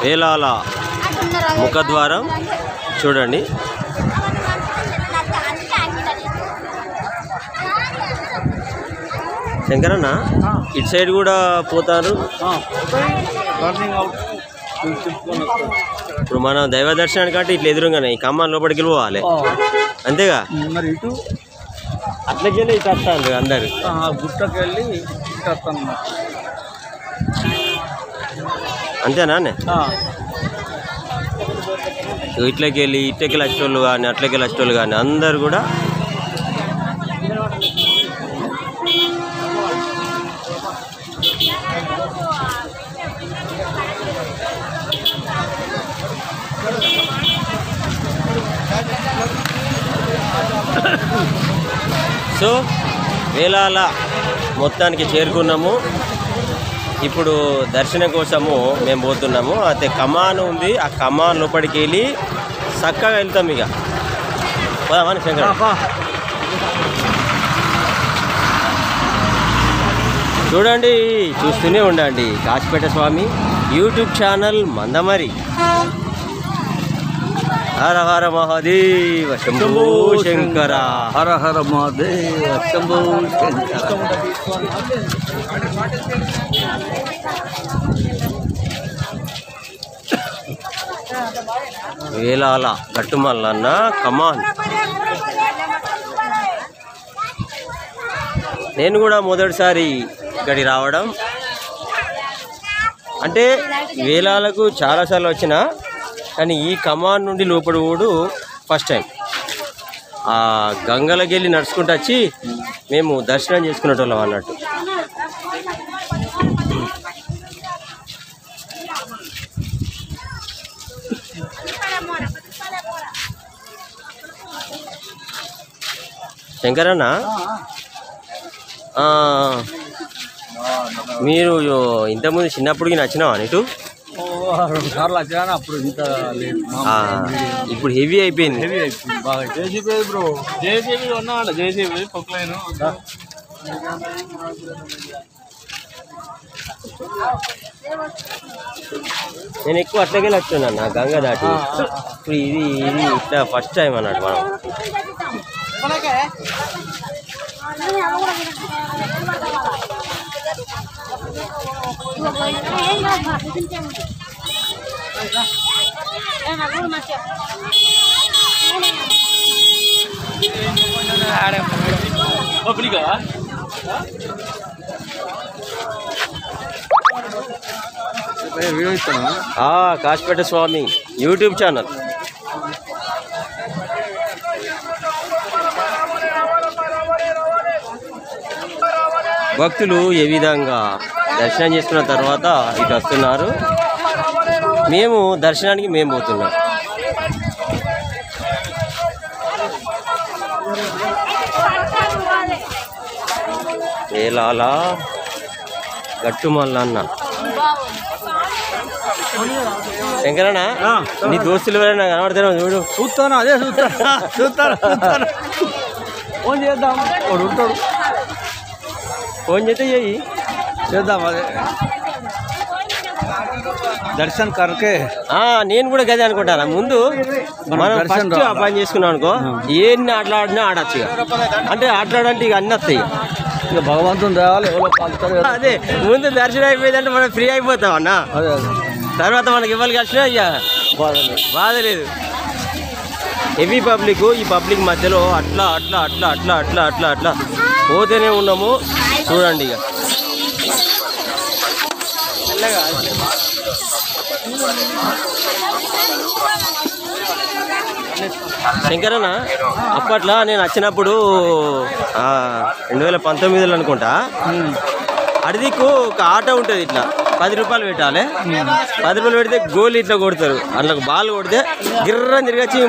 వేలాల ముఖద్వారం చూడండి. శంకరన్న ఇటు సైడ్ కూడా పోతారు. ఇప్పుడు మనం దైవ దర్శనానికి అంటే ఇట్లా ఎదురుగానే ఈ కమ్మాన్ లోపలికి పోవాలి అంతేగా. మరి ఇటు అట్లకెళ్ళి ఇటు వస్తారు అందరు గుట్టకి వెళ్ళి అంతేనా. ఇట్లకి వెళ్ళి వచ్చేటోళ్ళు కానీ అట్లకి వచ్చేటోళ్ళు కానీ అందరు కూడా సో వేలాల మొత్తానికి చేరుకున్నాము. ఇప్పుడు దర్శనం కోసము మేము పోతున్నాము. అయితే కమాన్ ఉంది, ఆ కమాన్ లోపలికి వెళ్ళి చక్కగా వెళ్తాం. ఇక పోదామని శంకర్ చూడండి, చూస్తూనే ఉండండి. కాశీపేట స్వామి యూట్యూబ్ ఛానల్ మందమరి. హర హర మహాదేవ శంభో శంకర. హర హర మహాదేవ శంభో శంకర. వేలాల గట్టుమల్లన్న కమాన్. నేను కూడా మొదటిసారి ఇక్కడికి రావడం. అంటే వేలాలకు చాలాసార్లు వచ్చిన, కానీ ఈ కమాన్ నుండి లోపలి పోడు ఫస్ట్ టైం. ఆ గంగలకి వెళ్ళి నడుచుకుంటూ వచ్చి మేము దర్శనం చేసుకునేటోళ్ళం అన్నట్టు. శంకరన్న, మీరు ఇంతకుముందు చిన్నప్పటికి నచ్చినావా నీటు? అప్పుడు ఇంత లేదు, ఇప్పుడు హెవీ అయిపోయింది. హెవీ అయిపోయింది బాగా. జేసీబీ బ్రో, జేసీబీ ఉన్నాడు. జేసీబీ పొక్కలేను. నేను ఎక్కువ అట్లకే వచ్చాను నా గంగ దాటి. ఇప్పుడు ఇది ఇట్లా ఫస్ట్ టైం అన్నట్టు మనం. కాశీపేట స్వామి యూట్యూబ్ ఛానల్. భక్తులు ఏ విధంగా దర్శనం చేసుకున్న తర్వాత ఇటు వస్తున్నారు. మేము దర్శనానికి మేము పోతున్నాం. వేలాల గట్టుమల్లన్న. శంకరన్న, నీ దోస్తులు ఎవరైనా కనబడతారో చూడు. చూస్తాను, అదే చూస్తాను. ఫోన్ చేద్దాం, వాడు ఉంటాడు. ఫోన్ చేస్తే చెయ్యి, చేద్దాం. అదే దర్శన్ కరకే. నేను కూడా గదే అనుకుంటాను. ముందు మనం ఫస్ట్ ఆ పని చేసుకున్నాం అనుకో, ఏన్ని ఆటలాడినా ఆడచ్చు. అంటే ఆటలాడంటే ఇక అన్నీ వస్తాయి. ఇక భగవంతుని రావాలి. అదే ముందు దర్శనం అయిపోయిందంటే మనం ఫ్రీ అయిపోతాం అన్న. అదే తర్వాత మనకి ఇవ్వాలి కలిసినా ఇక బాధ లేదు. హెవీ పబ్లిక్, ఈ పబ్లిక్ మధ్యలో అట్లా అట్లా అట్లా అట్లా అట్లా అట్లా అట్లా పోతేనే ఉన్నాము. చూడండి ఇక శంకరన్న, అప్పట్లో నేను వచ్చినప్పుడు 2019లో అనుకుంటా, అడిదికు ఒక ఆటో ఉంటుంది. ఇట్లా 10 రూపాయలు పెట్టాలి. 10 రూపాయలు పెడితే గోల్ ఇట్లా కొడతారు. అందులో బాల్ కొడితే గిర్రని తిరిగొచ్చి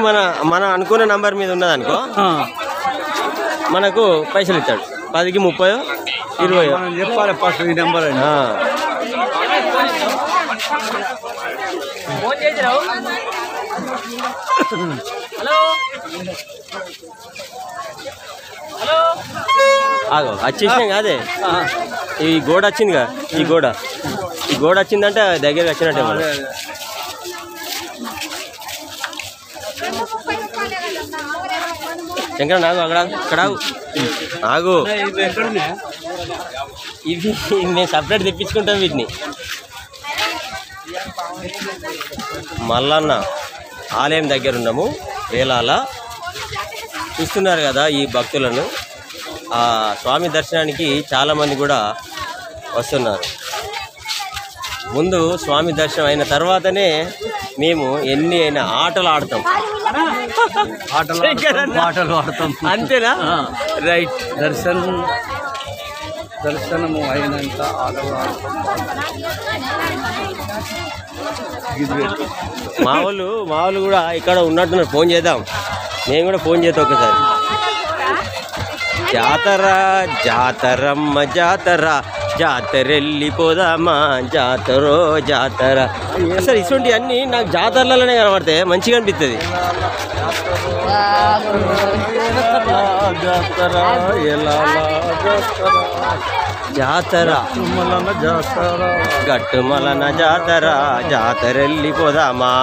మన అనుకున్న నంబర్ మీద ఉన్నదనుకో మనకు పైసలు ఇస్తాడు. 10కి 30, 20 చెప్పాలి ఫస్ట్ ఈ నెంబర్. ఆగో వచ్చేసినాం కాదే. ఈ గోడ వచ్చిందిగా, ఈ గోడ వచ్చిందంటే దగ్గరికి వచ్చినట్టే మనం. శంకర్ నాగు అక్కడ అక్కడ ఆగు. ఇవి మేము సపరేట్ తెప్పించుకుంటాం వీటిని. మల్లన్న ఆలయం దగ్గర ఉన్నాము. వేలాల చూస్తున్నారు కదా ఈ భక్తులను. ఆ స్వామి దర్శనానికి చాలామంది కూడా వస్తున్నారు. ముందు స్వామి దర్శనం అయిన తర్వాతనే మేము ఎన్ని అయినా ఆటలు ఆడతాం. ఆటలు ఆడతాం అంతేనా? రైట్. దర్శనము అయినంత ఆటలు ఆడతాం. మా వాళ్ళు కూడా ఇక్కడ ఉన్నట్టున్నారు. ఫోన్ చేద్దాం, నేను కూడా ఫోన్ చేద్దాం ఒకసారి. జాతర జాతరమ్మ జాతర జాతరెళ్ళిపోదామా జాతరో జాతర. అసలు ఇటువంటి అన్నీ నాకు జాతరలలోనే కనబడతాయి, మంచిగా అనిపిస్తుంది. జాతర గట్టుమలన జాతర జాతరెళ్ళిపోదామా.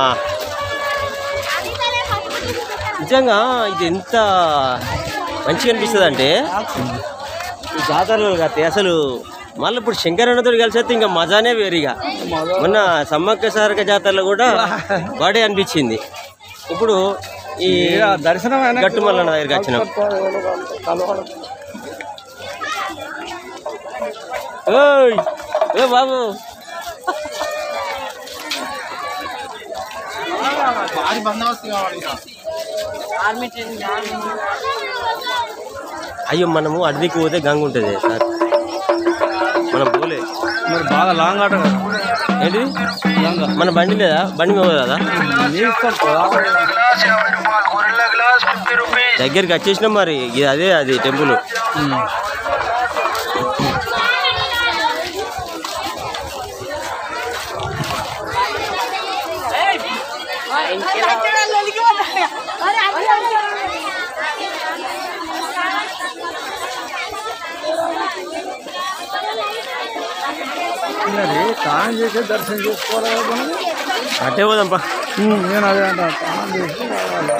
నిజంగా ఇది ఎంత మంచిగా అనిపిస్తుంది అంటే ఈ జాతరలో కాదు అసలు. మళ్ళీ ఇప్పుడు శంకరన్నతో కలిసి వస్తే ఇంకా మజానే వేరుగా. మొన్న సమ్మక్క సారక జాతరలో కూడా బాడే అనిపించింది. ఇప్పుడు ఈ దర్శనం గట్టుమల్లన్న దగ్గరికి వచ్చినాం. ఓయ్ ఏ బాబు, అయ్యో మనము అడవికి పోతే గంగ ఉంటుంది సార్, మనం పోలే. మరి బాగా లాంగ్ ఆట ఏంటి మన బండి లేదా? బండి మీద కదా దగ్గరికి వచ్చేసినాం. మరి ఇది అదే అది టెంపుల్. స్నానం చేసి దర్శనం చేసుకోవాలి. అట్టే పోదాంపా. నేను అదే అంట స్నానం చేసి